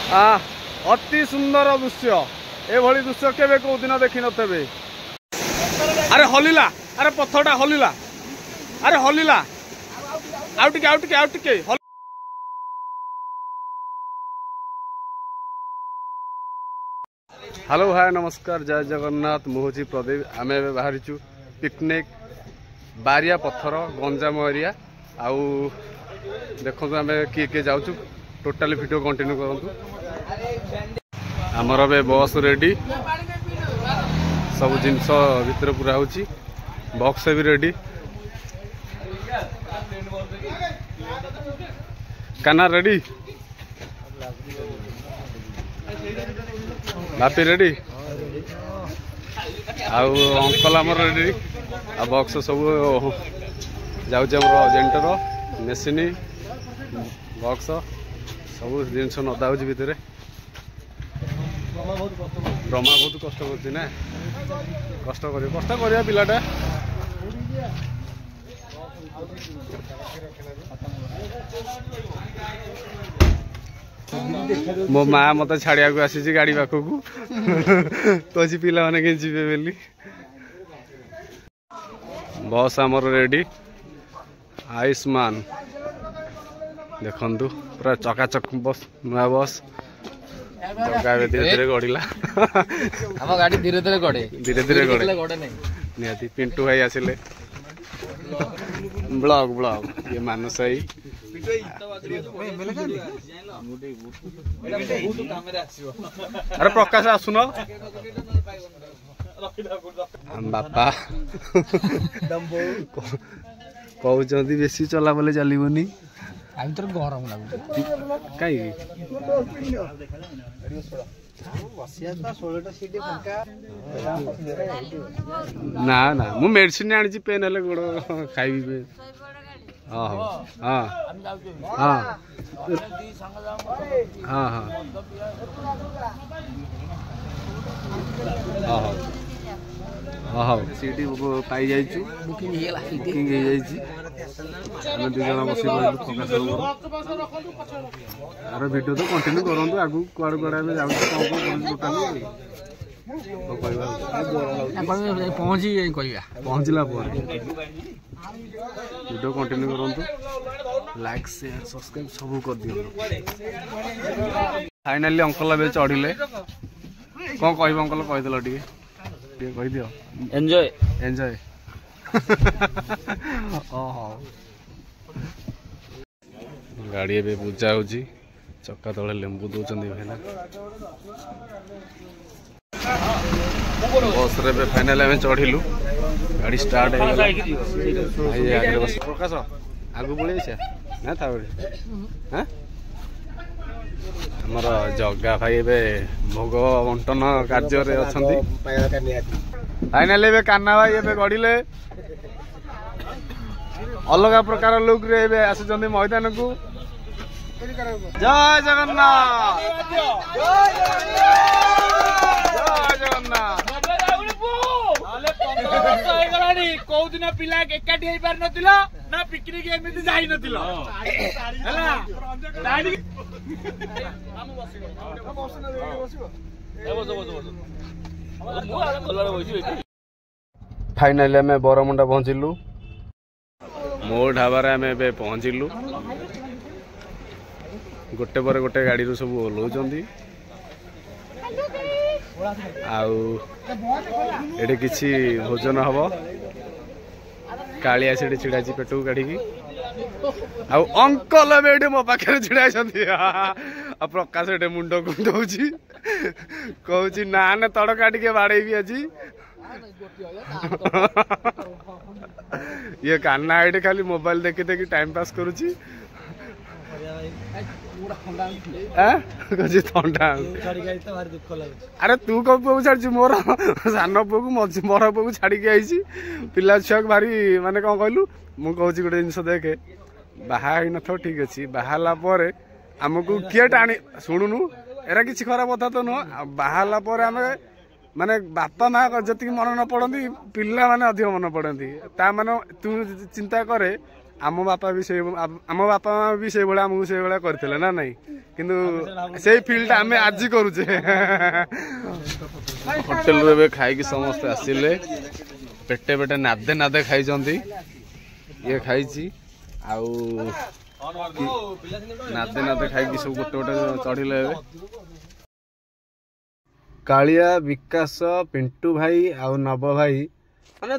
अति सुंदर दृश्य एभली दृश्य केबे को दिन देखि नथबे। अरे हलिला अरे पत्थरटा हलिला अरे हलिला आउटिके हेलो हाय नमस्कार जय जगन्नाथ मुहूची प्रदीप आम ए बाहरी पिकनिक बारिया पत्थर गंजाम एरिया आउ देखो आम किए जाऊँ टोटाली वीडियो कंटिन्यू करूँ। आमर ए बस रेडी सब जिनस भितर पूरा होची बॉक्स भी रेडी काना रेडी बापी रेडी आउ अंकल आमर रेडी आ बॉक्स सब जाऊँ जेंटर मेसीन बॉक्स सब जिनस नदा हो भितर ब्रह्मा बहुत कष्ट कर ना कष्ट कर पिलाटा मो माँ मत छाड़िया को आसी गाड़ी पाखक कही पिला माने के जीवे बेली बस आमर रेडी आयुष्मान देखु पूरा चकाचक बस नुआ बस धीरे धीरे गड़िला हम गाड़ी धीरे धीरे गड़े निहाती पिंटू भाई आसिले ब्लॉग ये मानस भाई अरे प्रकाश आसुन बापा कहते बेसी चला बोले चलनी गरम लगुच कहीं ना ना मु मेडिसिन आनी पेन हेल्ले गोड़ खाइबी हाँ हाँ हाँ हाँ हाँ हाँ हाँ सीट पाई जाइए बुकिंग आम दु जन बस आर वीडियो तो कंटिन्यू करूँ आगू कुआड़ कुआड़े जाऊँ पहुँचला वीडियो कंटिन्यू करूँ लाइक शेयर सब्सक्राइब सब कर दियो। फाइनाली अंकल ए चढ़िले कौन कह अंकल कहीदेल टे कह दियो एंजॉय एंजॉय गाड़ी ए पूजा हो चक्का तले लेंबू दौरान भाईना बस रे फाइनाल आम चढ़िलु गाड़ी स्टार्ट प्रकाश आगु पलैसा ना था हाँ आमर जगा भाई ए भोग बंटन कार्य अच्छा फाइनाली कान्हा भाई ए गड़िले अलग प्रकार लुक रे आस मैदान को जय जगन्नाथ कौदिन पिला एकाठी हो पार ना पिकनिक एमती जाई फाइनाली आम बरमुंडा पहुँचलु मो ढाबार आम ए पहुँचलु गोटे पर गोटे गाड़ी सब ओह्लौंट आउ किसी भोजन हम कालिया से छिड़ा पेट को काढ़ी आउ अंकल ए मो पाखे छिड़ा प्रकाश ए मुंड कुंदौची कहूँ ना तड़का टे बाड़ेबी आज ये कान्ना एटे खाली मोबाइल देखी देखी टाइम पास करुची थंडा अरे तू कौ पुआ छाड़ी मोर सान पुआ को मोर पुआ को छाड़ी आई पिला छुआ को भारी माने कौन कहलु मु कहूँ गोटे जिनस देखे बाहा न ठीक अच्छे बाहला आमको किए टाणी शुणुनु एरा किसी खराब कथा तो नुह बाहला आम माने बापा माँ जी मन न पड़ती पिला माने अधिक मन पड़ती ता माने तू चिंता करे आम बापा भी आम बापा माँ भी से भाया आमको से भाया करते ना नहीं किंतु से फील्ड आम आज करुचे होटेल रे खाई समस्ते आसिले पेटे पेटे नादे नादे खाई ये खाई नादे नादे खाई सब गोटे गोटे चढ़िले कालिया विकास पिंटू भाई आउ नव भाई माने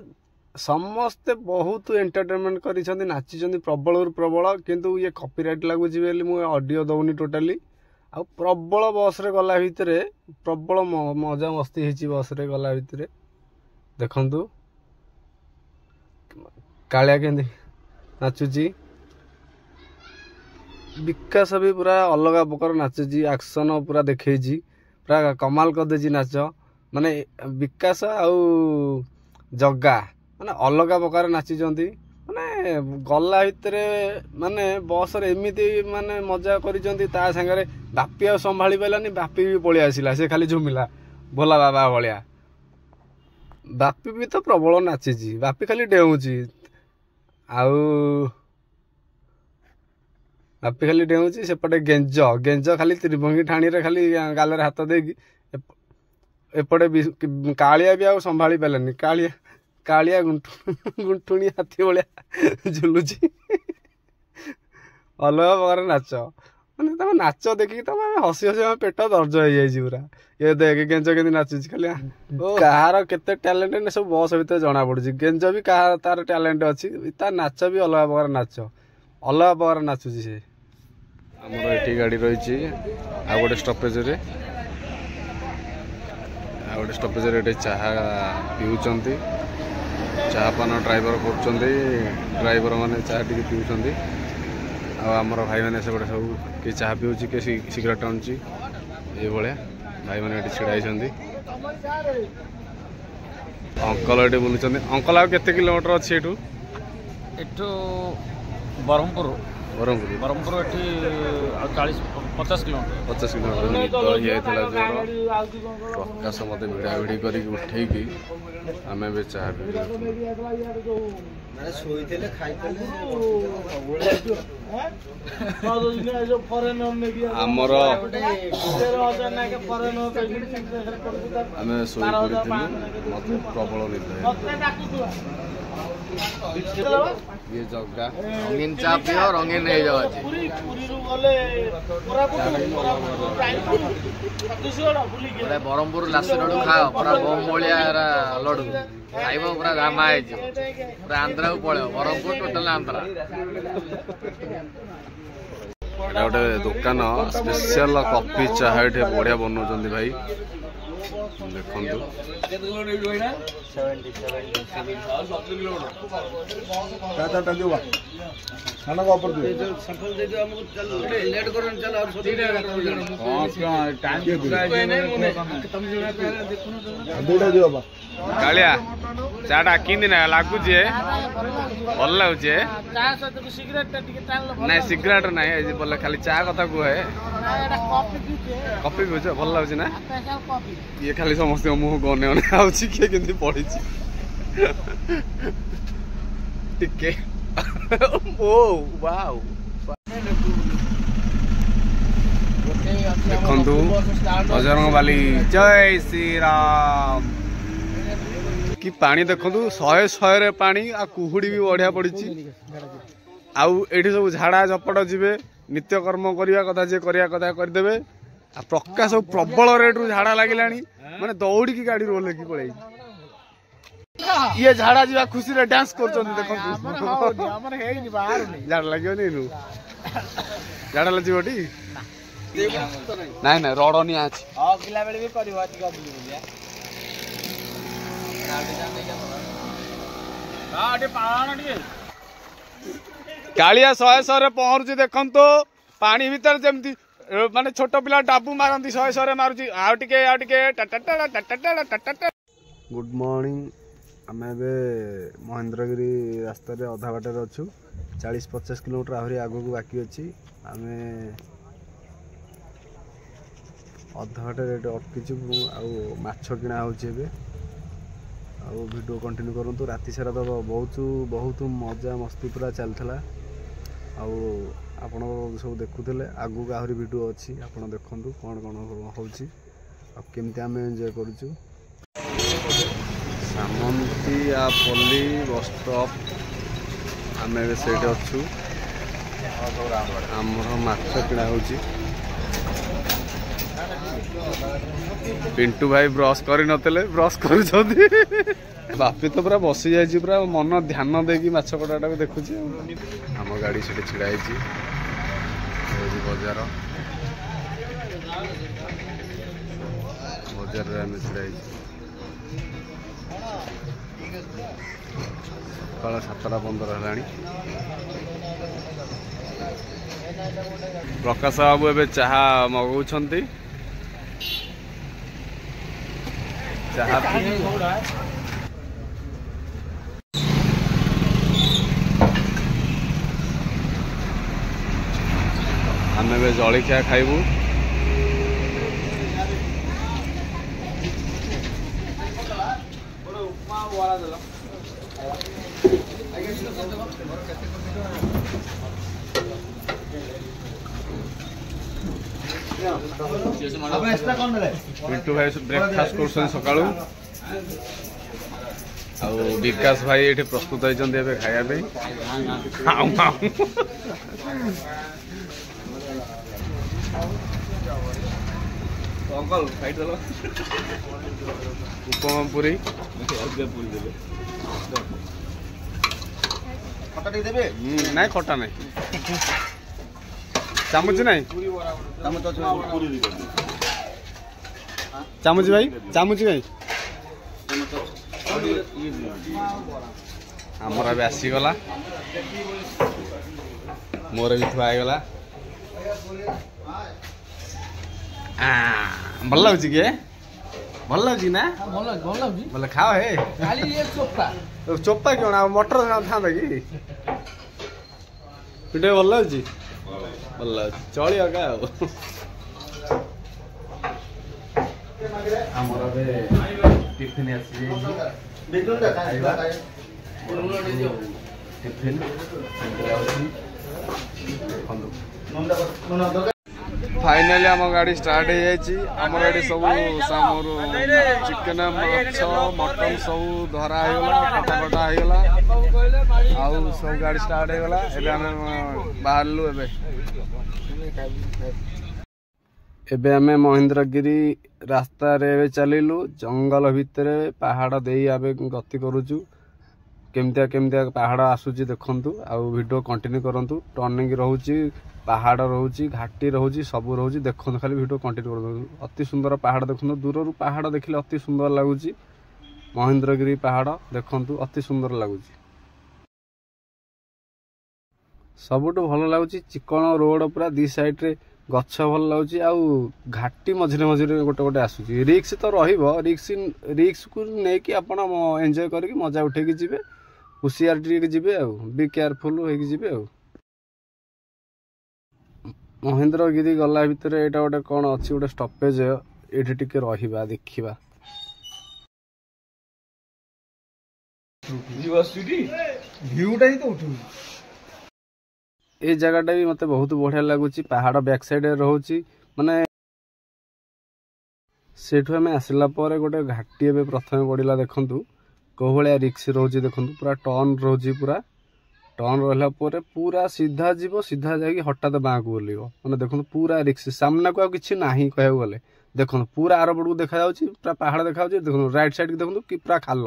समस्ते बहुत एंटरटेनमेंट कर नाची प्रबल प्रबल किंतु ये कॉपीराइट लगुच मुझे ऑडियो दौनी टोटाली आ प्रबल बस रे गला भितर प्रबल मजा मस्ती होती बस रे गला भितर देखंतु कालिया के नाचुची विकास भी पूरा अलग प्रकार नाचुची एक्शन पूरा देखी पूरा कमाल कर देची नाच माने विकास आउ जग्गा माने अलग प्रकार नाचिचंती माने गला भितर माने बस रे एमिति माने मजा करिचंती ता संगे बापी आ संभाली पाइलानी बापी भी पळि आसिला से खाली झुमिला भोला बाबा भलिया बापी भी तो प्रबल नाचिची बापी खाली डेउची आउ बापी खाली डेउची सेपटे गेंज गेंज खाली त्रिभंगी ठाणी रे खाली गालरे हाथ देकी एपटे कालिया भी आउ संभाली पाइलानी कालिया कालिया गुंठुणी हाथी भाया झुलुची अलग प्रकार नाच मैंने तुम नाच देखिए तुम हसी हसी पेट दर्ज हो जाए पूरा ये देख गेंज के नाचुच खाली कहार केते टैलेंट सब बस भीतर जना पड़ी गेंज भी कहा तार टैलेंट अच्छी तार नाच भी अलग प्रकार नाच अलग प्रकार नाचुची से आमर ये गाड़ी रही आ गोटे स्टपेज रे चाहा पीउचंती चाहा पान ड्राइवर ड्राइवर माने चाहा टी पीउचंती आमर भाई मैंने से सब किए चाहा पीऊँच किए सिगरेट टाणुची ये भाई मैंने छिड़ाई अंकल ये बुलूँ अंकल आ केते किलोमीटर अच्छी एठू बरहमपुर बरहमपुर एठी 40-50 किलोमीटर 50 किलोमीटर ये प्रकाश मत भिड़ा भिड़ी कर उठेकी आम ए चाह आमर आम शोई मत प्रबल निद ये जगह रंगीन चा पियो रंगीन नहीं जाओ बरहमपुर लास्ट लड्डू खाओ पूरा बम भलिया लड्डू खाइब पूरा जामा पूरा आंध्रा को पड़े बरहमपुर टोटाल आंध्रा गोटे दुकान स्पेशल कॉफी चाह ये बढ़िया बनाऊँ भाई देखो कालिया चाटा किन लगुच भल लगुच ना सिगरेट ना बोले खाली चा कथा कहे कॉफी पीछ भल लगुच ना ये खाली समस्त मुह गने गने आउची किए केमती पड़ी टिके ओ वाओ देखंतु बजरंग बाली जय श्री राम कि पानी देखंतु 100 रे पानी आ कुहुड़ी भी बढ़िया पड़ी आउ एठी सब झाड़ा झपट जीवे नित्यकर्म करने कथा जे करिया कथा करदेवे आ प्रकाश प्रबल रेट झाड़ा लगिलानी माने दौड़ी की गाड़ी रोल की पड़े ये झाड़ा जीवा खुशी रे डांस करछन देखंतु हमर हेई बाहर नहीं झाड़ा लागियो नहीं झाड़ा लजीबटी नहीं नहीं रडनी आछि हां किला बेले भी करबो आछि बुली बुलिया हां पाण टिके कालिया 100 रे पहुंची देखंतो पानी भीतर जेमती माने छोट पिला डाबू मारंती 100 रे मारुची आ टिके टटटटा गुड मॉर्निंग आम ए महेंद्रगिरी रास्ता रे अधा बाटे अच्छु 40-50 किलोमीटर आहरी आगो को बाकी अच्छी आम अधा बाटे रेट अटकीचु माछ किणा होचे वीडियो कंटिन्यू करूँ राति सारा तो बहुत मजा मस्ती पूरा चलता आउ आपण सब देखुले आगु आहरी वीडियो अच्छी आपण देखु कौन कौन होची आ केमती आम एंजॉय करूँ। सामंतिया पल्ली बस स्टॉप आम से अच्छु आमर माछ किणा होची। पिंटू भाई ब्रश कर नतले ब्रश कर बापी तो पूरा बसी जाइए पूरा मन ध्यान देकी माछ कटाटा को देखुची। आम गाड़ी से छिड़ा बजार बजार छिड़ा सकाल 7:15 है। प्रकाश बाबू ए चाहा मगाउछंती चाहा आम ए जलिखिया खाइबू। पिंटू भाई ब्रेकफास्ट कर सका विकास भाई ये प्रस्तुत होती खाया उपमा पूरी ना खटा नहीं चामुच नहीं चामुच भाई चामुच भाई आमर अब आसीगला मोर भी थुआगला भल लगुच किए भल लगुच ना भल खाओ हे चोपा क्यों ना मटर था कि पिटे भल लगुच भल चलिए क्या आमर टिफिन टिफिन फाइनली आम गाड़ी स्टार्ट हो जामर ये सब सामर चिकेन माछ मटन सब धरा कटा कटा होगला आउ सब गाड़ी स्टार्ट होगला बाहरलु एबे आमे महेंद्रगिरी रास्ता रे चलिलु जंगल भितर पहाड़ दे आबे गति करूचु केमतिया पहाड़ आसुची देखंतु आउ वीडियो कंटिन्यू करंतु। टर्निंग रहउची पहाड़ रहउची घाटी रहउची सब रहउची देखंतु खाली वीडियो कंटिन्यू करंतु। अति सुंदर पहाड़ देखंतु दूर रु पहाड़ देखिले अति सुंदर लागुची। महेंद्रगिरी पहाड़ देखंतु अति सुंदर लागुची। सबुठु भल लागुची चिकन रोड पूरा दी साइड रे गछ भल लगुच घाटी मझे मझे गोटे गोटे आसूची रिक्स तो रिक्स को लेकिन आप एंजॉय करके मजा उठे जी हुशियार जी बी केयरफुल होगी महेंद्रगिरी गला भितर एटा गोटे कौन अच्छी गोटे स्टपेज ये रहा देखा ये जगहटा भी मत बहुत बढ़िया लगुच पहाड़ बैक साइड रोचे माने सेठू आम आसला गोटे घाटी ए प्रथम पड़ा देखु कौ भाया रिक्स रोचे देखु पूरा टर्न रोचे पूरा टर्न रहा पूरा सीधा जीव सीधा जाकि हठात बाँ को बोल मैंने देखो पूरा रिक्स सामना को किसी ना कह गले देखो पूरा आर पड़ को देखा पूरा पहाड़ देखा देखो राइट साइड देखो कि पूरा खाल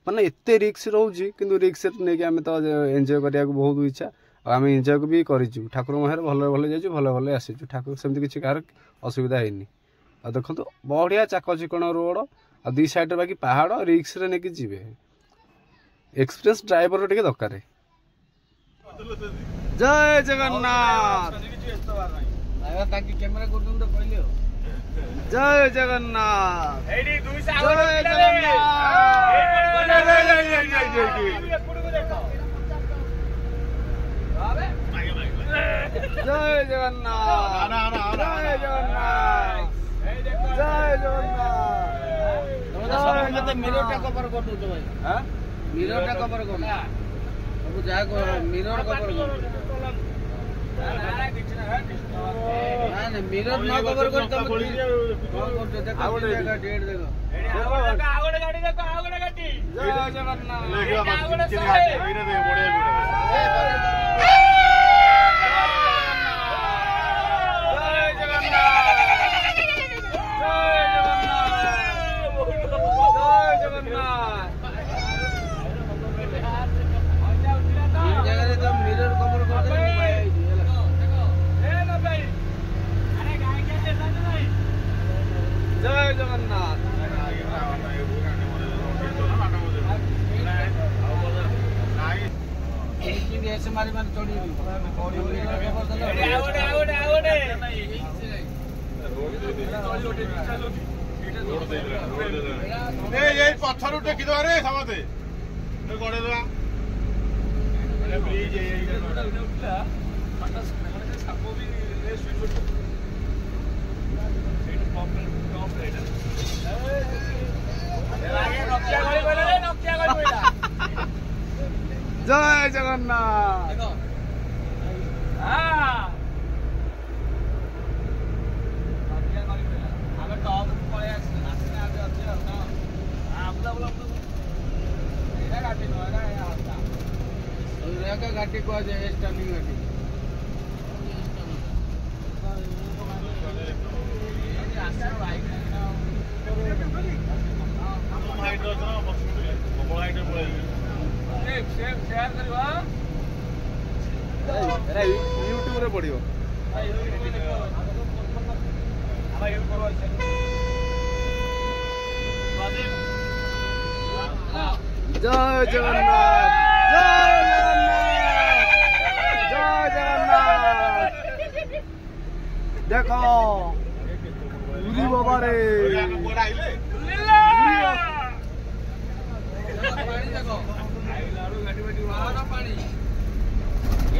माने एत रिक्स रोचे कि रिक्स नहीं आम तो एंजॉय करने बहुत इच्छा आम एंजॉय भी करूँ ठाकुर महेर भल भल जाइए भल भल आसीचु ठाकुर सेमती किसी कह असुविधा है देखो बढ़िया चाक चिकण रोड आ दी साइड बाकी पहाड़ रिक्स रे नहीं जी एक्सपीरियंस ड्राइवर टे दरकार। जय जगन्नाथ जय जगन्नाथ जय जगन्नाथ जय जगन्नाथ जय जगन्नाथ मिरर टा कवर कर दो भाई मिरर टा कवर कर मिरर कवर कर मिरर ना कवर कर तब देखो डेट देखो आगोड़े गाड़ी देखो आगोड़े गाड़ी जय जगन्नाथ ऐसे मारी मारी चढ़ी पत्थर टेकिदे रे समझे गड़े दवा जय जगन्नाथ घाटी को स्टर्लिंग घाटी यूट्यूब रे पड़ियो जय जगन्नाथ जय जगन्नाथ जय जगन्नाथ देखो पूरी बाबा रे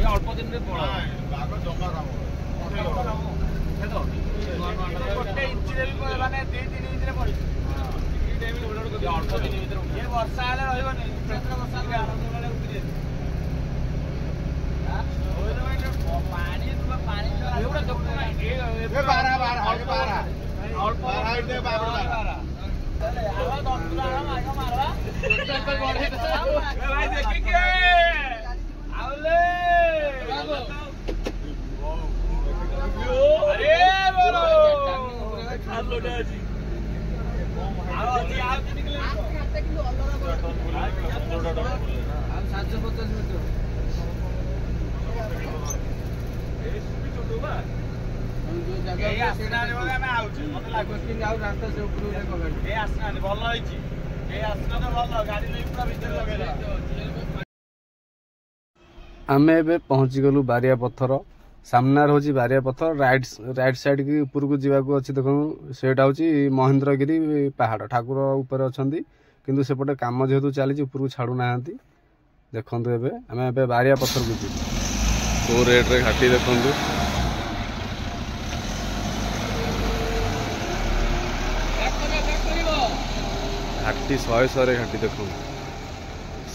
अल्प दिन में पड़ा गोटे इंच माने 2-3 इंच पड़ी अल्प दिन भर वर्षा हेल्ले रही वर्षा आमे एबे पहुंची गलु बारिया पत्थर सामना होची बारिया पत्थर राइट साइड की ऊपर को जीवा को अछि देखो सेटा होची महेंद्रगिरी पहाड़ ठाकुर ऊपर अछंती किंतु सेपटे काम जेहेतु चली ऊपर को छाड़ू नाहंती देखंतु एबे आमे एबे बारिया पत्थर को जी तो रेट रे घाटी देखंतु घाटी 100 रे घाटी देखो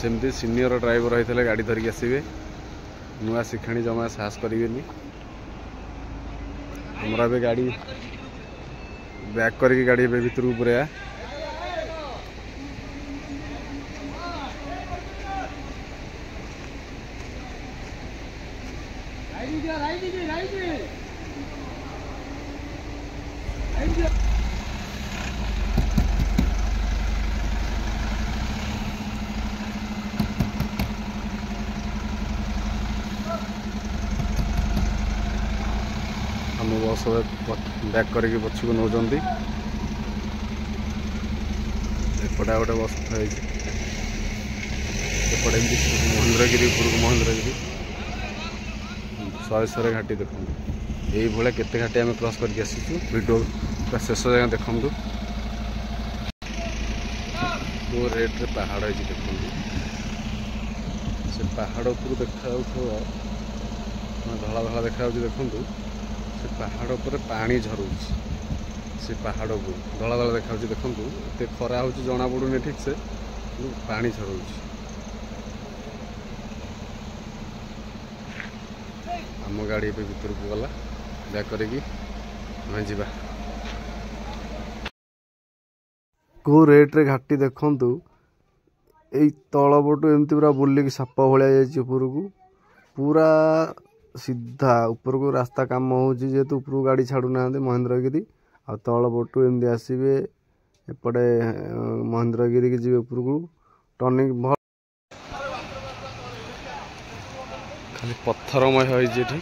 सेमती सीनियर ड्राइवर होते गाड़ी धरिक आसवे नुआ शिखाणी जमा साहस करेंगे हमारा भी गाड़ी बैक करके गाड़ी भीतर पूरा हम बस बैक करके पछक नौ एपटा गोटे बस एपटे महेंद्रगिरी ऊपर को महेंद्रगिरी 100 घाटी देखो ये केते घाटी आम क्रॉस करके आसीचु वीडियो पूरा शेष जगह देखु तो रेट रे पहाड़ है देखो से पहाड़ ऊपर देखा धला धला देखा देखु से पहाड़ पर पानी झरू से पहाड़ को धला धला देखा देखु एत खरा हो जना पड़ूनी ठीक से पानी झरू आम गाड़ी पे भीतर को गला बैक करके हमें जीवा को रेट रे घाटी देखंतु एई तଳ पटु एमती पूरा बुलिक साप भलिया जाइए ऊपर को पूरा सीधा ऊपर को रास्ता काम होची जेतु ऊपर गाड़ी छाड़ू ना महेंद्रगिरी आ तଳ पटु एमती आसीबे एपटे महेंद्रगिरी के जीवे ऊपर को टर्निंग खाली पत्थरमय होती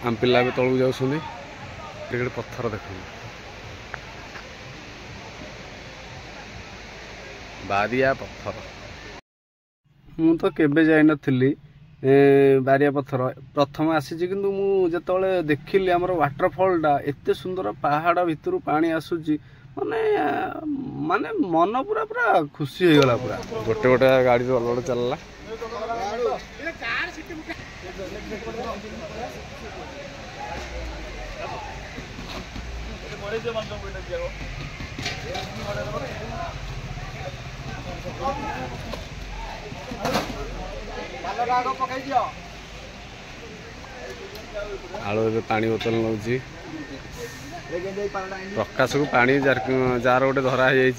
आम पिला भी तलू जाऊँ पत्थर देख बारिया पत्थर मु तो केबे जाई नथिली बारिया पत्थर प्रथम आसी किंतु मु जतले देखिली हमर वाटरफॉल टा एते सुंदर पहाड़ भितर पानी आसुची माने माने मन पूरा पूरा खुशी हो गला पूरा गोटे गोटे गाड़ी अलग चलला आलो ए पानी बोतल नौची प्रकाश को पानी जार गोटे धरा है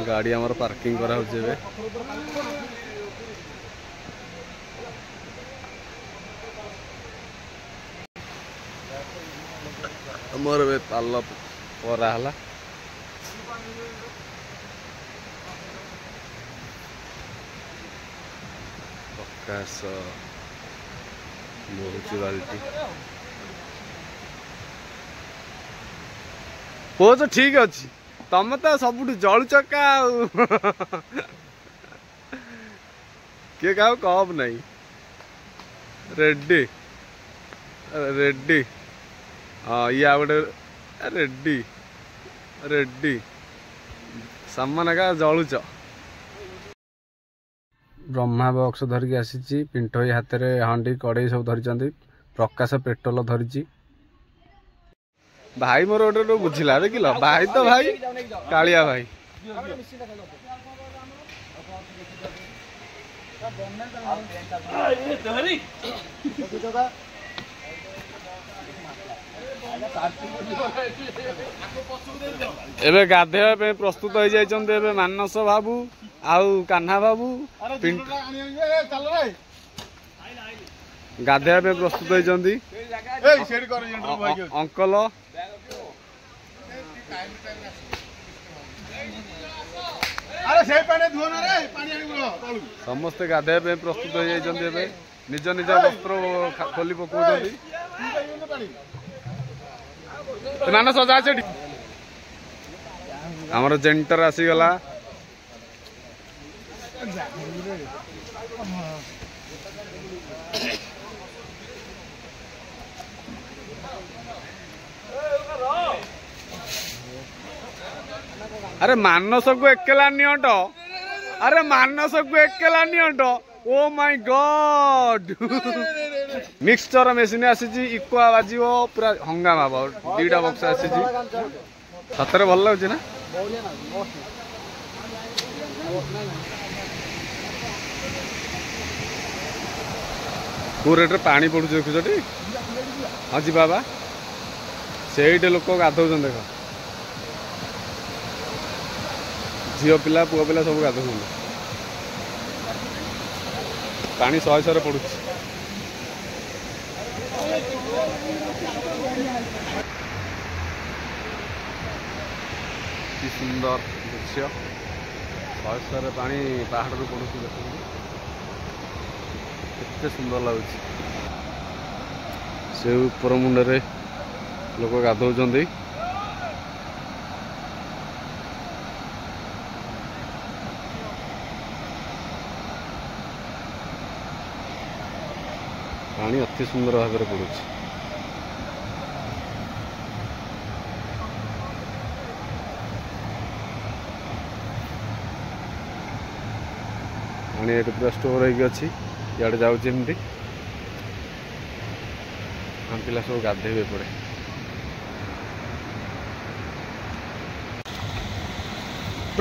गाड़ी आमर पार्किंग करा होचे मोर बे पाल परा हला प्रकाश बहुत बाल्टी हो तो ठीक अच्छी तमे तो सब जलु चका किए क्या कब नहीं रेडी रेडी हाँ ये गोटे रेडी रेडी सामान का जलुच ब्रह्मा बक्स धरिकी आसी पिंटो हाथ में हांडी कड़े सब धरी प्रकाश पेट्रोल धरी भाई मोर गोटे बुझिला देखिल भाई तो भाई कालिया भाई एबे गाधेवा प्रस्तुत हो जाइए मानस बाबू आउ कान्हा बाबू गाधेवा प्रस्तुत होती अंकल समस्ते गाधेवा प्रस्तुत हो जाइए निज निज वस्त्र खोली पकाउछन्ति मानस जा सेठी हमर जेंटर आसीगला अरे मानस को एकेला नियट अरे मानस को एकेला नियट oh my God mixture machine आसी इक्वा बाजिव पूरा हंगामा दीटा बक्स आसी सतरे भल लगे ना को रेट पानी पड़ू देखुछटी हाँ जी बाबा से लोक गाधौन देख झील पिला पुआ पिला सब गाधौन पानी शहे शहे पड़ू कि सुंदर दृश्य शहे शहे पानी पहाड़ रू पड़ू देखते केते सुंदर लगुच से ऊपर मुंडे लोक गाधौन पानी अति सुंदर भाव में पड़ू पानी ये पूरा स्टोर होगी इे जाऊँगी हम पिला सब गाधे पड़े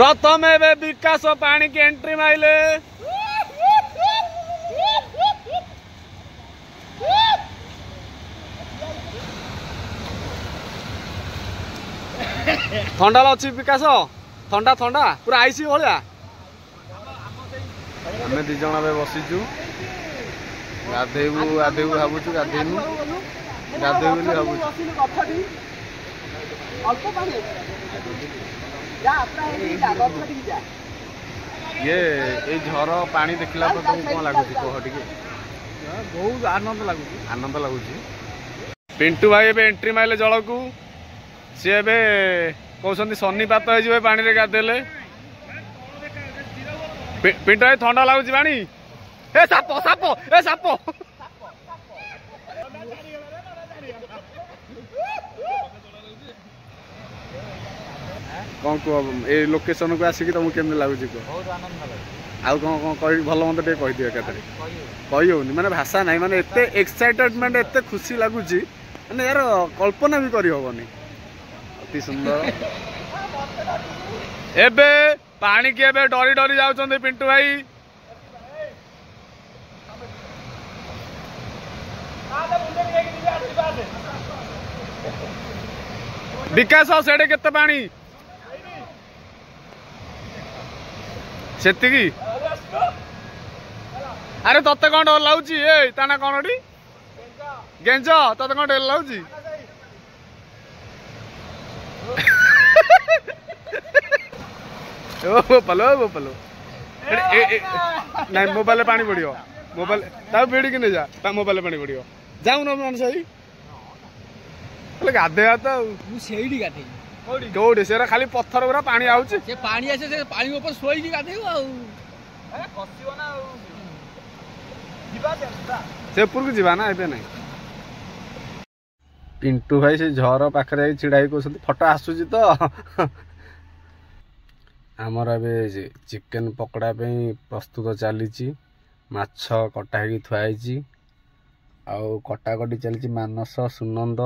प्रथम एबे विकास पानी की एंट्री माइले थंडा अच्छी विकास थंडा थंडा पूरा आईसी भाया आम दी जन बसीचु गाधेबू गाधेबू भावुँ गाधेनु गाधे बोली भावुँ ये झर पानी देखला तो तुमको कौन लगुच कह टे बहुत आनंद लगुच आनंद लगुच पिंटू भाई एबे एंट्री माइले जल को सी ए कहते सन्नीपात हो पानी रे गाधेले पिंटू भाई थंडा लगुच पानी ए साप साप ए साप कौन कह ए लोकेशन को आसिक तुमको केमती लगुच कह बहुत आनंद लगे आउ कौन कौन कह भल मत टे कहीदिव एकाथरे कही होनी माने भाषा नहीं माने एते एक्साइटेडमेंट एते खुशी लगुच माने यार कल्पना भी करी होबनी अति सुंदर एबे पानी के एबे डरी डरी जाउछन पिंटू भाई विकास सेडे केते पानी सेतिकी अरे तत्ते कौन डर लाଗୁଛି ए ताना कोनडी गेंज तत्ते कौन डर लाଗୁଛି ओ पलो नहीं मोबाइल पानी पड़ियो मोबाइल ता बीड़ी कि नहीं जा ता मोबाइल पानी पड़ियो जाऊ न मन सही बोले गाधे तो मु सेइडी गाधे कौड़ी से खाली पत्थर गुरा पानी आउछ से पानी आसे से पानी ऊपर सोई की गाधे आउ अरे खसियो ना जीवा से ऊपर को जीवा ना एबे नहीं पिंटू भाई से झर पाखरे छिड़ाई कहते फटो आसूची तो आमर ए चिकेन पकड़ा प्रस्तुत चली माछ कटा हो थुआई आउ कटाकटी चली मानस सुनंद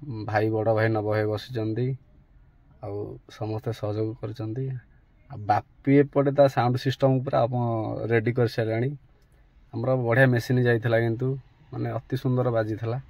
भाई बड़ भाई नव भाई बसी समस्ते सहयोग कर बापी एपटे ता साउंड सिस्टम पूरा रेडी कर सारे आमर बढ़िया मेसीन जाइला किंतु माने अति सुंदर बाजी था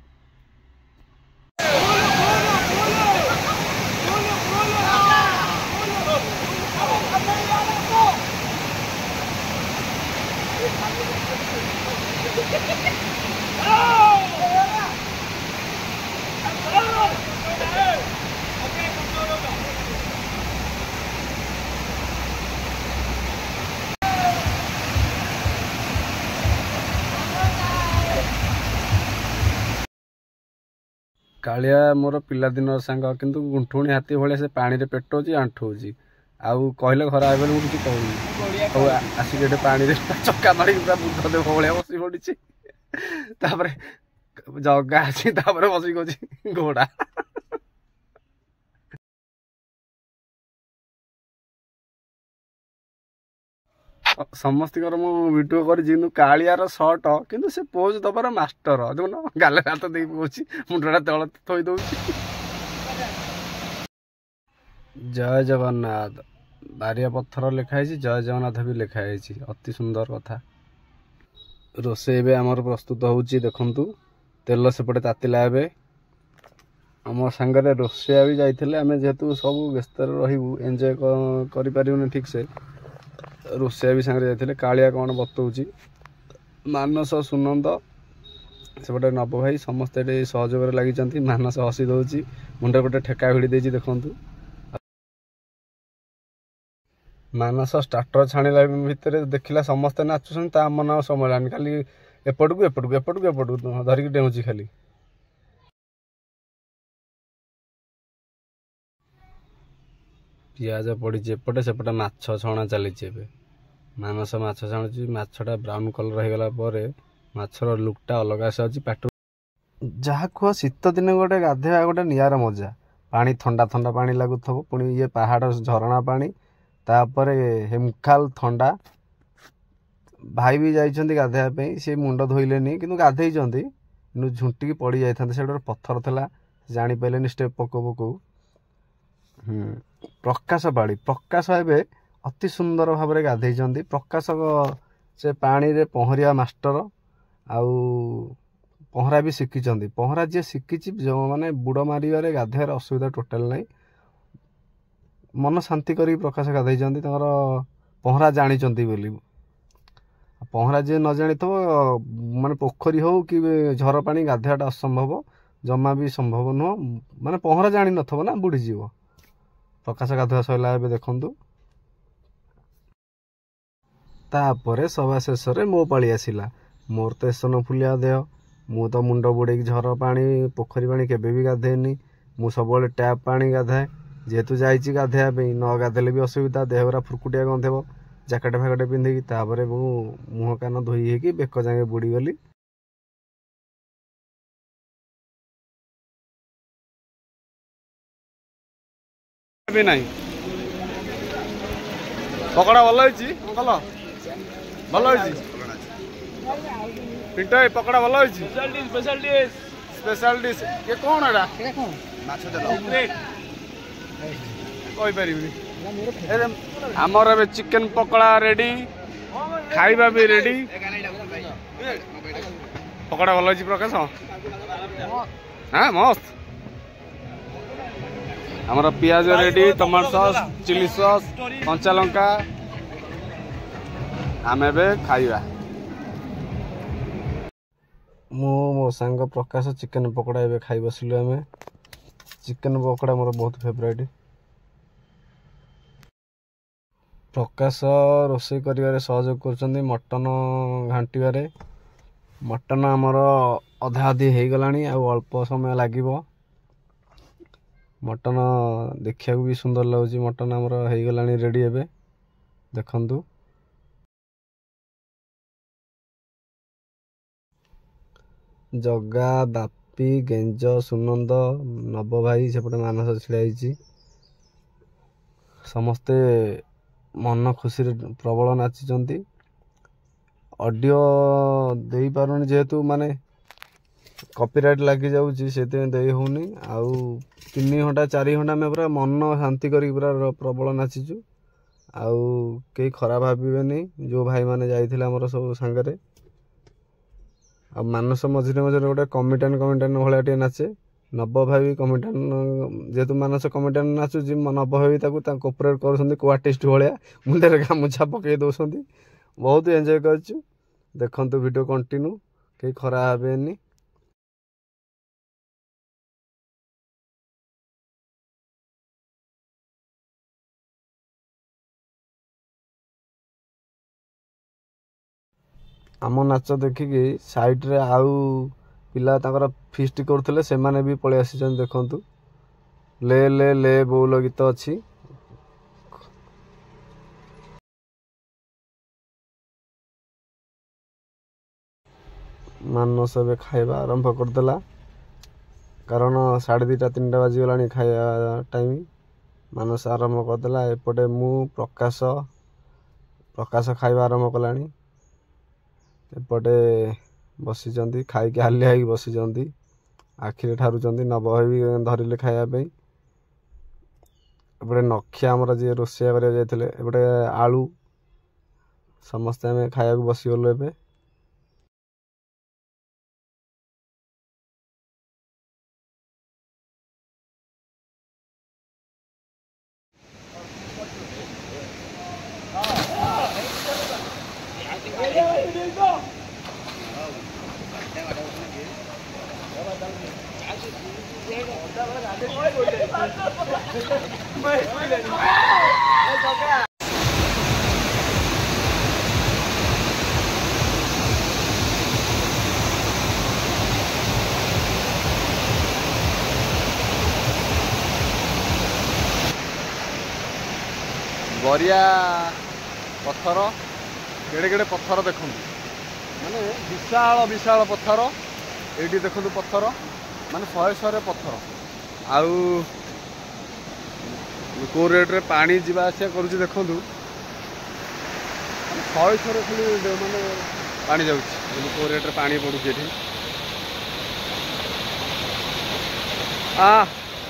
कालिया मोर पिलादिन सांग किंतु गुंठुणी हाथी भाई से पानी रे पेटोची आंठौची आउ कहले घर आए बेले किसी कहूनी आसिक पानी रे चक्का मारी पूरा बुद्ध देव भाया बसी पड़ी जगा अच्छी बसी कौच घोड़ा समस्त वीडियो कर कालियार सर्ट किंतु से पोज दबार मास्टर देखुन गाले हाथ दे पकाउछि मुंडा तल थई दउछि जय जगन्नाथ बारिया पत्थर लिखाई जय जगन्नाथ भी लिखाई अति सुंदर कथा रोषे आमर प्रस्तुत होउछि देखंतु तेल सेपटे तातिला एबे आम सांगरे रोषिया भी जाइथिले आमे जेतु सब व्यस्त रहिबु एन्जॉय करि परिबुनी ठीक से रोषिया भी सांगे जाइथिले कालिया कौन बतौछि मानस सुनंद सेपटे नव भाई समस्ते सहयोग लगी मानस हसी दौची मुंडे गोटे ठेका भिड़ी देछि देखंतु मानस स्टार्टर छाणिला भितर देखिला समस्ते नाचुछन ता मन समलानी खाली एपटकू एपटकू एपटकू एपटकू धरिक डेउछि खाली पियाज पड़ी एपटे सेपटे माछ छणा चली मानस माछ छाणुची माछटा ब्राउन कलर हो गला परे माछर लुकटा अलग से अच्छी पेट जहाँ कह शीत दिन गोटे गाधेवा गोटे नियार मजा पानी ठंडा ठंडा पानी लगुथब पुणी ये पहाड़ झरणा पानी तापर हेमखाल ठंडा भाई भी जाइछन्ति गाधेवा से मुंड धोइलेनी किंतु गाधेइछन्ति किंतु झुंटिकी पड़ी जाइथान्ते से पत्थर थला जानी पाइलेनी स्टेप पको पको प्रकाश पाड़ी प्रकाश एवं अति सुंदर भाव में गाधे प्रकाश से पानी रे पहरिया मास्टर आउ पहरा भी शिखी पहरा जी शिखी जो मैंने बुड़ मारे गाधेर असुविधा टोटाल ना मन शांति कर प्रकाश गाधे पहरा जानी पहरा जी न जानी माने पोखरी हो कि झर पानी गाधेटा असंभव जमा भी संभव नुह माने पहरा जानी नथबो ना बुड़ीजी प्रकाश गाधुआ सरला देखु तापर सभा शेष मो पाली आसला मोर तो एसन फुलिया देह मु तो मुंड बुड़े झर पानी पोखरी पानी केबे भी गाधेनी मु सब टैप पानी गाधाए जेहेतु जाइए गाधेया न गाधेले भी असुविधा देह पूरा फुरकुटिया गंधेब जैकेट फैकेट पिंधिकी तापर मुह कान धोई होगी बेक जाए बुड़ी गली भी नहीं पकड़ा भल अंकल भल पिंटो पकड़ा भल स्पेशल डिश ये कौन एटा आमर चिकेन पकड़ा रेडी खाइबा भी रेडी पकड़ा भल प्रकाश हाँ मस्त आमर पियाज ready tomato sauce chilli sauce कंचा लंका आम खाइबा मो सांग प्रकाश चिकेन पकड़ा ए खाई बसिलु आम चिकेन पकड़ा मोर बहुत फेवरेट प्रकाश रोषे कर सहयोग कर मटन घांटारे मटन आमर अधा अधी हो गला अल्प समय लगे मटन देखा भी सुंदर लगुच मटन आमर हो गला रेडी एबे देखंतु जगा बापी गेंज सुनंद नव भाई सेपटे मानस छिड़ाई समस्ते मन खुशी प्रबल नाचिंट ऑडियो दे पारुनी जेहेतु माने कॉपीराइट लगी जाऊँगी से दे होनी आउ 3 घंटा 4 घंटा में पूरा मन शांति करी पूरा प्रबल नाचीचु आउ कई खराब भावे जो भाई माने जाइथिले हमर सब सांगरे आ मानस मझे मझे गोटे कमिटान भाया नाचे नव भाई भी कमिटान जेहेतु मानस कमिटान नाचुची नव भाई कोपरेट कर आर्टिस्ट भाया मुंडे गामुछा पकई दौरान बहुत एंजॉय करछु देखंतु वीडियो कंटिन्यू कई खराब हेनी आम नाच देखिकी साइड रे आउ पिला ताकर फिस्ट करथिले से माने भी पळे आसीचन देखंतु ले ले ले बोल गीत अछि मानस बे खाइबा आरंभ करदेला कारण 2:30 3टा बाजी गलानी खाइबा टाइम मानस आरंभ करदेला एपटे मु प्रकाश खाइबा आरंभ कलानी एपटे बसी खाई हालिया बसी आखिरे ठारुचंदी नव भी धरिले खाइबा एपटे नखिया आमर जी रोषिया करा जाइथिले एपटे आलू समस्ते आम खाया बसीगलु एबे गरिया पत्थर केड़े केड़े पत्थर देखु माने विशाल विशाल पत्थर ये देखु पत्थर माने 100 पत्थर आउ को रेट रे पानी जीवा आसिया करूची देखु 100 खाली माने पानी जाऊँ को रेट रे पानी पड़ुची एठी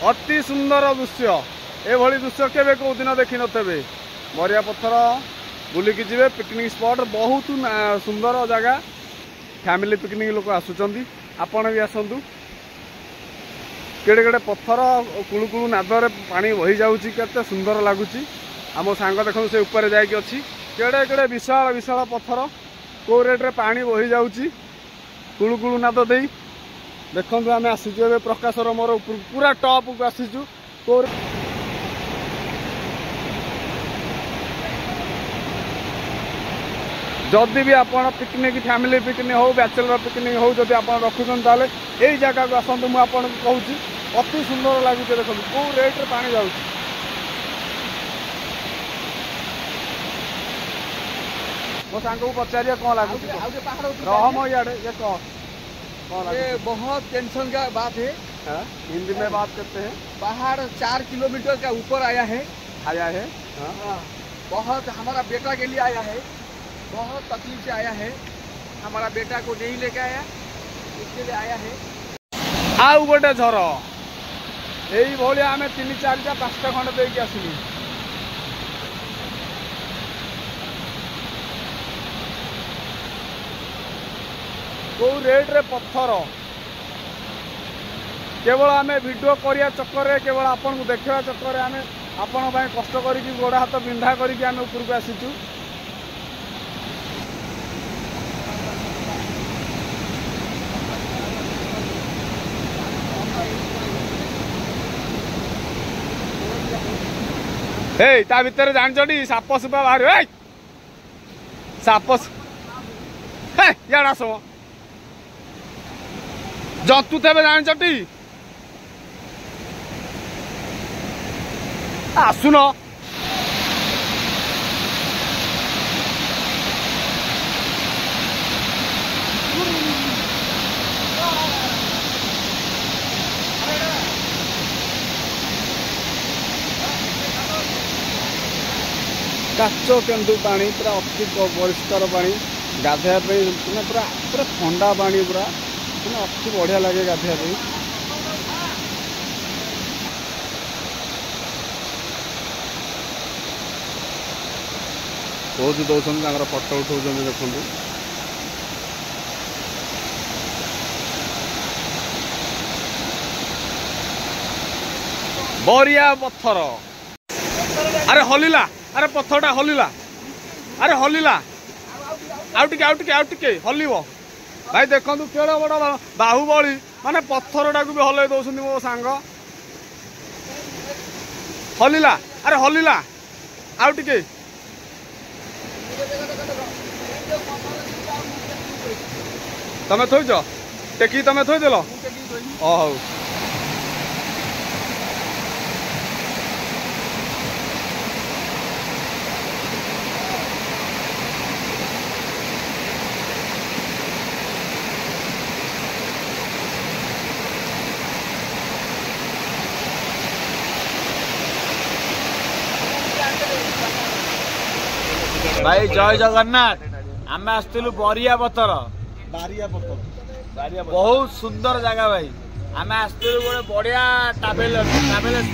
अति सुंदर दृश्य एभली दृश्य केबे को दिन देखि नथबे बरिया पत्थर बुलिकी जिवे पिकनिक स्पॉट बहुत सुंदर जगह फैमिली पिकनिक लोक आसुचंदी आपण भी आसंतु केड़े केड़े पत्थर कुलु कुलु नादरे पानी बही जाउची केते सुंदर लागुची आम सांग देखो से ऊपर जाइक अच्छी केड़े केड़े विशाल विशाल पत्थर को रेट रे पानी बही जाउची कुलु कुलु नाद देई देखो आम आसीचु ए प्रकाशर मोर पूरा टॉप को आसीचु को जदि भी आप पिकनिक फैमिली पिकनिक हो बैचलर पिकनिक हो जब आप रखुन ताले यही जगह को आसतु मुझे कहूँ अति सुंदर लगुच देखो कौ रेट रे पानी जाऊँ मो सांग को पचारिया कौन लगुच रहम इे ये कौन ये बहुत टेंशन का बात है। हिंदी में बात करते हैं। पहाड़ 4 किलोमीटर का ऊपर आया है हाँ। बहुत हमारा बेटा के लिए आया है, बहुत तकलीफ से आया है। हमारा बेटा को नहीं लेके आया, इसके लिए आया है। आउ गोटे झर यही भाया आम 3-4-5टा खंड देकी आसलु कौ रेट रे पत्थर केवल आम वीडियो करिया चक्कर केवल आपन को देखा चक्कर आम आपण कष्ट करके गोड़ हाथ बिंधा करके आम ऊपर को आसीचु ता भितर जानचटी साप सुपा बाहर साप याड़ा सब जतु थे जानचटी आसुन काच केन्दु पानी पूरा अति परिष्कार पानी गाधे पूरा पूरा ठंडा पानी पूरा अति बढ़िया लगे गाधे पोज दौरान फोटो उठाऊँ देखो बरिया पत्थर अरे हलिला अरे पत्थरटा हलिला अरे हलिला आउ टिके हलिब भाई देखु केड़ बड़ बाहुबली माने पत्थरटा को भी हल दौरान मो सांग हलिला अरे हलिला आउ टिके तमें थोच टेकी तमें थोदेल हौ भाई जय जगन्नाथ आम आसलु बरिया पत्थर बहुत सुंदर जगह भाई आम आसलु गोटे बढ़िया ट्रावेलर्स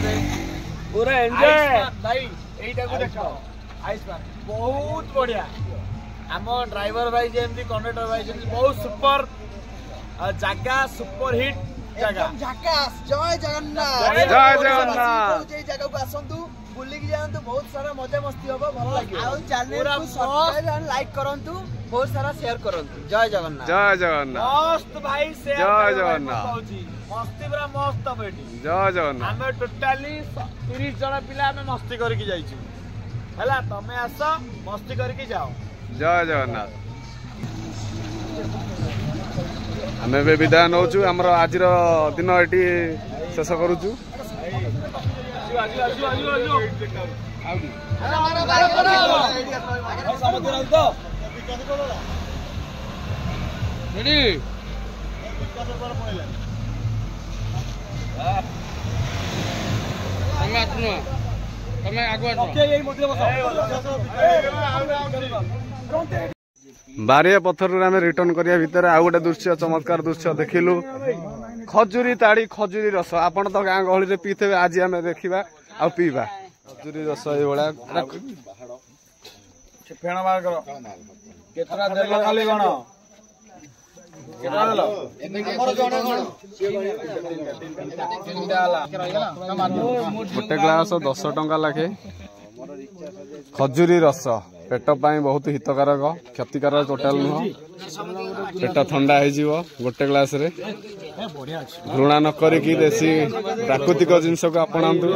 पूरा एंजॉय भाई एटा को देखो आइसमान बहुत बढ़िया आम ड्राइवर भाई जेमती कंडक्टर भाई जेमती बहुत सुपर जगह सुपर हिट जगह जय जगन्नाथ जय जगन्नाथ जगह को आसतु बुलिकी जातु बहुत सारा मजा मस्ती हम भल लगे चैनल को सब्सक्राइब एंड लाइक करंतु बहुत सारा शेयर करंतु जय जगन्नाथ जय जगन्नाथ मस्त भाई शेयर जय जगन्नाथ मस्ती पूरा मस्त बेटी जय जगन्नाथ आमे टोटाली 30 जन पिला आमे मस्ती करके जाइछु हला तमे आस मस्ती करके जाओ जय जगन्नाथ आमे बे विदाय नौचु हमर आज दिन एटी शेष करूचु बारिया पत्थर आम रिटर्न करिया भितर आउ गोटे दृश्य चमत्कार दृश्य देखिलु खजुरी ताड़ी खजुरी रस आपण तो गाँ गहली पीते आज आम देखा ଆଉ ପିଇବା ଖଜୁରୀ ରସ ଏଇଭଳିଆ ଫେଣ ବାହାର କର କେତେଟା ଦେଲ ଖାଲି କଣ କେତେଟା ଦେଲ ଗୋଟେ ଗ୍ଲାସ 10 ଟଙ୍କା ଲେଖେ ଖଜୁରୀ ରସ पेट बहुत हितकारक क्षतिकारक टोटाल नुह पेट ठंडा हो गोटे ग्लास रे घृणा न करिकी देसी प्राकृतिक जिनस को अपनातु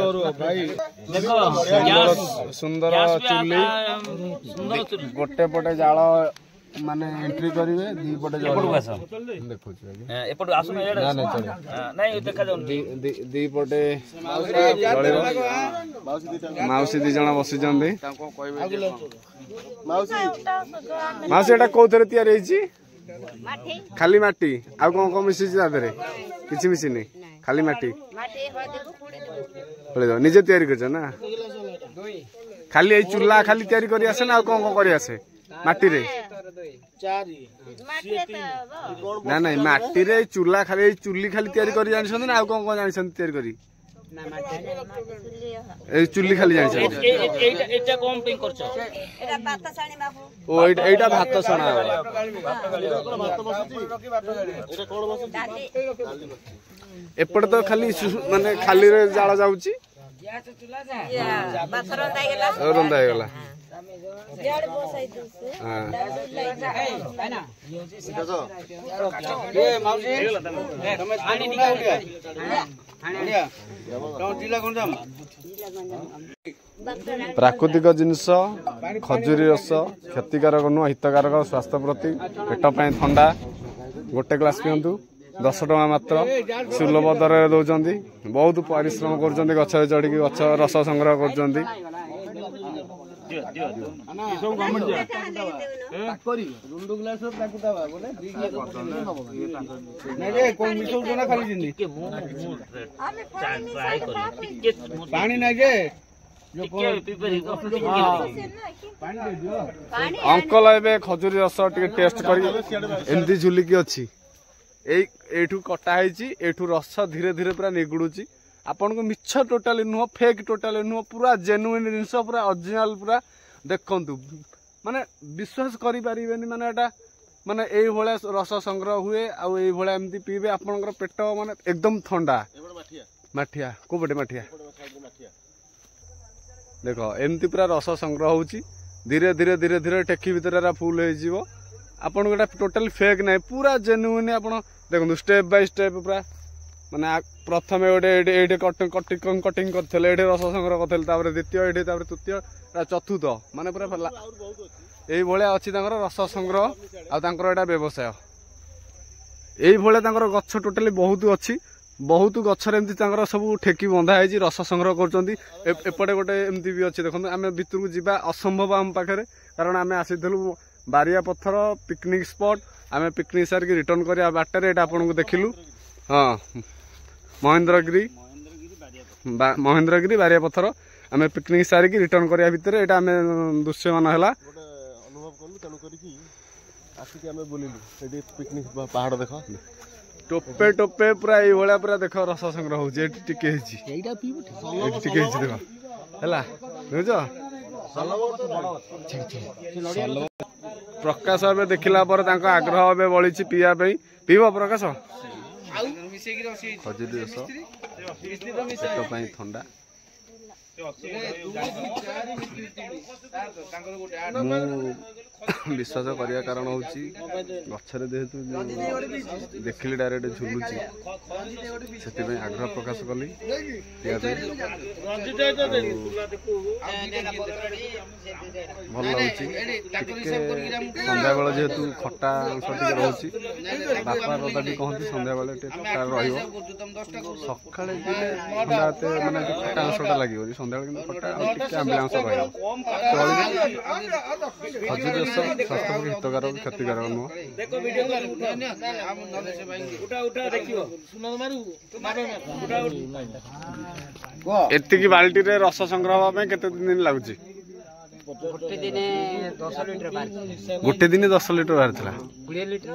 सुंदर चुली गोटे पटे जाल माने एंट्री करिवे दी पटे देखो दी पटे माउसी दी जण बसी माउसी एटा कोथरे तैयार हेछि खाली माटी आ कोन कोन मिसी ता देरे किछि मिसी नै खाली माटी पळे निजे तैयारी करछ ना खाली ए चुल्ला खाली तैयारी करी आसे ना कोन कोन करी आसे माटी रे ना ना माटी रे चुल्ला खाली चुल्ली खाली तैयारी करी जानिसन ना आ कोन कोन जानिसन तैयारी करी ए चुल्ली खाली जानिसन एटा कोन पे करछ एटा भात साणी बाबू ओ एटा भात सणा एपड़ तो खाली माने खाली रे जाळ जाउची गैस चुल्ला जा भात रंदा गेला यार बसाई दउसे ए माउसी तमे पानी निकाल प्राकृतिक जिनस खजूरी रस क्षतिकारक नुह हितकारक स्वास्थ्य प्रति पेट पाई ठंडा गोटे ग्लास पिंतु 10 टका मात्र सुलभ दर दौरान बहुत परिश्रम कर गछ चढ़ी गछ रस संग्रह कर अंकल ए खजूरी रस टेस्ट कर एमती झुलिकी अच्छी एठू कटा एठू रस धीरे धीरे पूरा निगुड़ुची आपन को मिछ टोटाली नुह फेक टोटाली नुह पूरा जेन्युइन जिनस पूरा ओरिजिनल पूरा देखंतु माने विश्वास करि परिबेनी माने एटा माने एई भळे रस संग्रह हुए आ एई भळे एमती पीबे आपनकर पेट माने एकदम ठंडा माठिया को बडे माठिया देखो एमती पूरा रस संग्रह होची धीरे धीरे धीरे धीरे टेकी भीतर फुल हो जिवो आपन गोटा टोटल फेक नै पूरा जेन्युइन आपन देखो स्टेप बाय स्टेप पूरा माने प्रथम गोटे कटिंग करथिले रस संग्रह करथिले तापर द्वितीय एठी तापर तृतीय चतुर्थ माने पूरा एई भळे अछि तांकर रस संग्रह आ तांकर एटा व्यवसाय एई भळे तांकर गच्छ टोटली बहुत अछि बहुत गच्छरे एमती तांकर सब ठेकी बंधा है रस संग्रह करचंती एपटे गोटे एमती भी अछि देखो आमे भितर को जिबा असंभव हम पाखरे कारण आमे आसीथलु बारिया पत्थर पिकनिक स्पॉट आमे पिकनिक सार की रिटर्न करिया बाटर एटा आपन को देखिलु हां महेंद्रगिरी बारिया पत्थर आमे पिकनिक सार की रिटर्न करिया भितर एटा आमे दृश्य मान हला अनुभव कलु तनु करिकी आसी के आमे बोलिलु एडी पिकनिक पहाड़ देखो टोपे टोपे पूरा एई भळा पूरा देखो रस संग्रह होची एटी टिके हिची एटा पीबो एटी टिके हिची देखो हला बुझो प्रकाश अब देखला पर तांको आग्रह अब बळी पिया पीब प्रकाश खजूरी रस पेट पाई ठंडा विश्वास करिया कारण होची गछरे जेहेतु देखिली डायरेक्ट झुलुची सेति पई आग्रह प्रकाश कली भल लाଗୁଛି संध्या बेला जेहेतु खट्टा अंश टिके रहउची बापा दादा भी कहती संध्या बेला टे खट्टा रहियो सकाळे ठंडाते माने खट्टा अंशटा लागियो संध्या बेला खट्टा टिके आंबुलांस रहियो खजूरी रस स्वास्थ्य हितकारक क्षतिकारक नुह देखो वीडियो उठा उठा देखियो सुनो मारू एतिकी बाल्टी रे रस संग्रह पे केते दिन लागुची ଗୋଟେ ଦିନେ 10 ଲିଟର ବାହାରିଛି। ଗୋଟେ ଦିନେ 10 ଲିଟର ବାହାରିଥିଲା। 20 ଲିଟର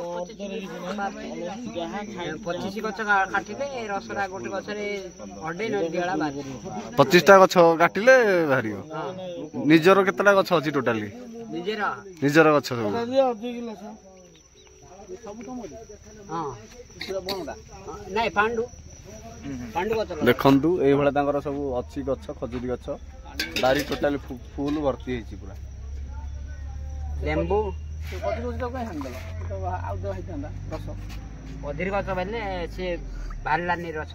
25 ଗଛ କାଟିଲେ ରସଟା ଗୋଟେ ଗଛରେ ଅଢେଇ ନଦୀ ବେଳା ବାହାରିଛି। 25ଟା ଗଛ କାଟିଲେ ବାହାରିବ। ନିଜର କେତେଟା ଗଛ ଅଛି ଟୋଟାଲି? ନିଜର ଗଛ ସବୁ? ନାଇଁ ପାଣ୍ଡୁ ଗଛ। ଦେଖନ୍ତୁ ଏଇଭଳିଆ ତାଙ୍କର ସବୁ ଅଛି ଗଛ, ଖଜୁରୀ ଗଛ। ବାରି ଟୋଟାଲି ଫୁଲ ଭର୍ତ୍ତି ହେଇଛି ପୁରା। ଲେମ୍ବୁ ଅଧୀର ଗଛ ବେଲେ ସେ ବାହାରିଲାନି ରସ।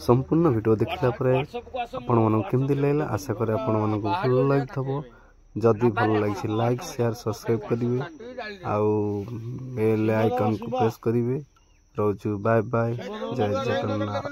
संपूर्ण वीडियो देखला परे आपण मानक केमती लागला आशा करे आपण मानक भल लागिथबो। जदि भल लागिछि लाइक शेयर सब्सक्राइब करिवे आउ बेल आइकन को प्रेस करिवे। रोजु बाय बाय, जय जगन्नाथ।